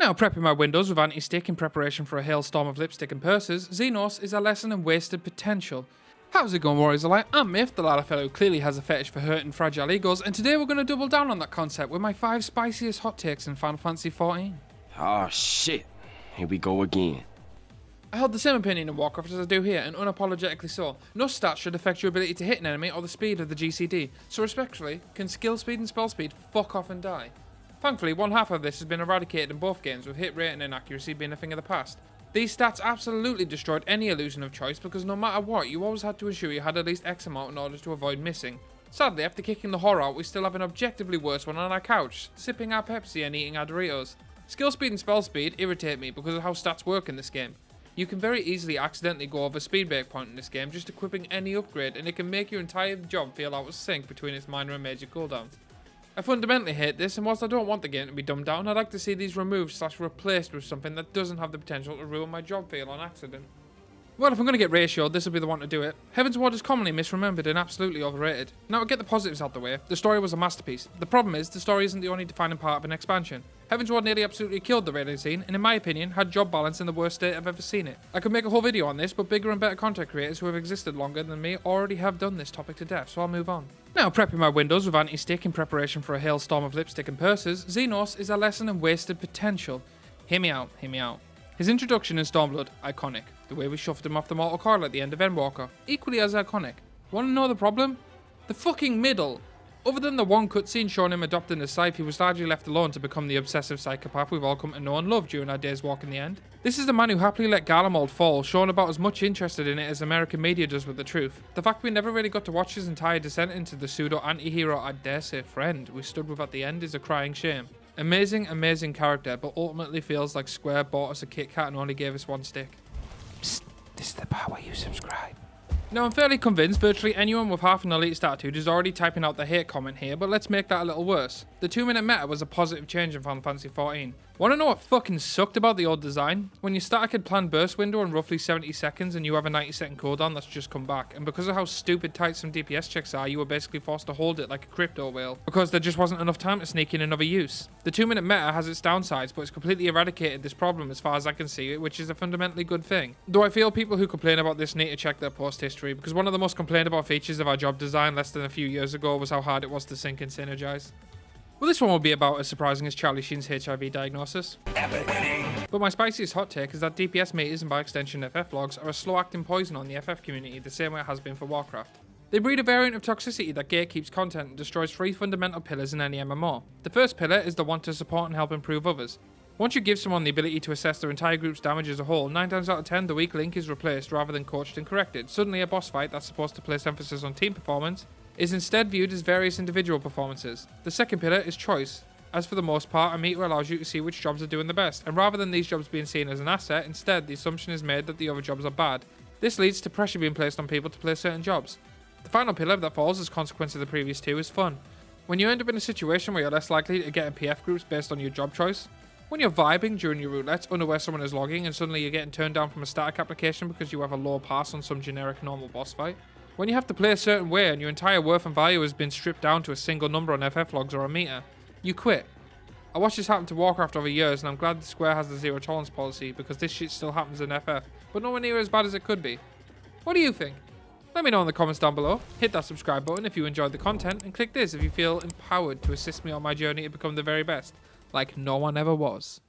Now prepping my windows with anti-stick in preparation for a hailstorm of lipstick and purses, Xenos is a lesson in wasted potential. How's it going, Warriors Alike? I'm Myth, the latter fellow who clearly has a fetish for hurting fragile egos, and today we're going to double down on that concept with my 5 spiciest hot takes in Final Fantasy XIV. Oh shit, here we go again. I held the same opinion in Warcraft as I do here, and unapologetically so. No stats should affect your ability to hit an enemy or the speed of the GCD, so respectfully, can skill speed and spell speed fuck off and die? Thankfully, one half of this has been eradicated in both games, with hit rate and inaccuracy being a thing of the past. These stats absolutely destroyed any illusion of choice because no matter what, you always had to ensure you had at least X amount in order to avoid missing. Sadly, after kicking the horror out, we still have an objectively worse one on our couch, sipping our Pepsi and eating our Doritos. Skill speed and spell speed irritate me because of how stats work in this game. You can very easily accidentally go over speed break point in this game just equipping any upgrade, and it can make your entire job feel out of sync between its minor and major cooldowns. I fundamentally hate this, and whilst I don't want the game to be dumbed down, I'd like to see these removed / replaced with something that doesn't have the potential to ruin my job feel on accident. Well, if I'm going to get ratioed, this will be the one to do it. Heaven's Ward is commonly misremembered and absolutely overrated. Now to get the positives out the way, the story was a masterpiece. The problem is, the story isn't the only defining part of an expansion. Heaven's Ward nearly absolutely killed the raiding scene, and in my opinion, had job balance in the worst state I've ever seen it. I could make a whole video on this, but bigger and better content creators who have existed longer than me already have done this topic to death, so I'll move on. Now prepping my windows with anti-stick in preparation for a hailstorm of lipstick and purses, Xenos is a lesson in wasted potential. Hear me out, hear me out. His introduction in Stormblood, iconic. The way we shoved him off the mortal coil at the end of Endwalker, equally as iconic. Wanna know the problem? The fucking middle. Other than the one cutscene showing him adopting a scythe, he was largely left alone to become the obsessive psychopath we've all come to know and love during our days walking the end. This is the man who happily let Garlemald fall, showing about as much interested in it as American media does with the truth. The fact we never really got to watch his entire descent into the pseudo anti-hero, I dare say friend, we stood with at the end is a crying shame. Amazing, amazing character, but ultimately feels like Square bought us a Kit Kat and only gave us one stick. Psst, this is the part where you subscribe. Now I'm fairly convinced virtually anyone with half an elitist attitude is already typing out the hate comment here, but let's make that a little worse. The 2-minute meta was a positive change in Final Fantasy XIV. Wanna know what fucking sucked about the old design? When your static had planned burst window in roughly 70 seconds and you have a 90-second cooldown that's just come back, and because of how stupid tight some DPS checks are, you were basically forced to hold it like a crypto whale, because there just wasn't enough time to sneak in another use. The 2-minute meta has its downsides, but it's completely eradicated this problem as far as I can see it, which is a fundamentally good thing. Though I feel people who complain about this need to check their post history, because one of the most complained about features of our job design less than a few years ago was how hard it was to sync and synergize. Well, this one will be about as surprising as Charlie Sheen's HIV diagnosis. But my spiciest hot take is that DPS meters and by extension FF logs are a slow-acting poison on the FF community the same way it has been for Warcraft. They breed a variant of toxicity that gatekeeps content and destroys 3 fundamental pillars in any MMO. The first pillar is the one to support and help improve others. Once you give someone the ability to assess their entire group's damage as a whole, 9 times out of 10 the weak link is replaced rather than coached and corrected. Suddenly a boss fight that's supposed to place emphasis on team performance is instead viewed as various individual performances. The second pillar is choice. As for the most part, a meter allows you to see which jobs are doing the best, and rather than these jobs being seen as an asset, instead the assumption is made that the other jobs are bad. This leads to pressure being placed on people to play certain jobs. The final pillar that falls as a consequence of the previous 2 is fun. When you end up in a situation where you're less likely to get in PF groups based on your job choice, when you're vibing during your roulettes, unaware someone is logging and suddenly you're getting turned down from a static application because you have a low pass on some generic normal boss fight, when you have to play a certain way and your entire worth and value has been stripped down to a single number on FF logs or a meter, you quit. I watched this happen to Warcraft over years, and I'm glad the Square has the zero tolerance policy because this shit still happens in FF, but nowhere near as bad as it could be. What do you think? Let me know in the comments down below. Hit that subscribe button if you enjoyed the content, and click this if you feel empowered to assist me on my journey to become the very best, like no one ever was.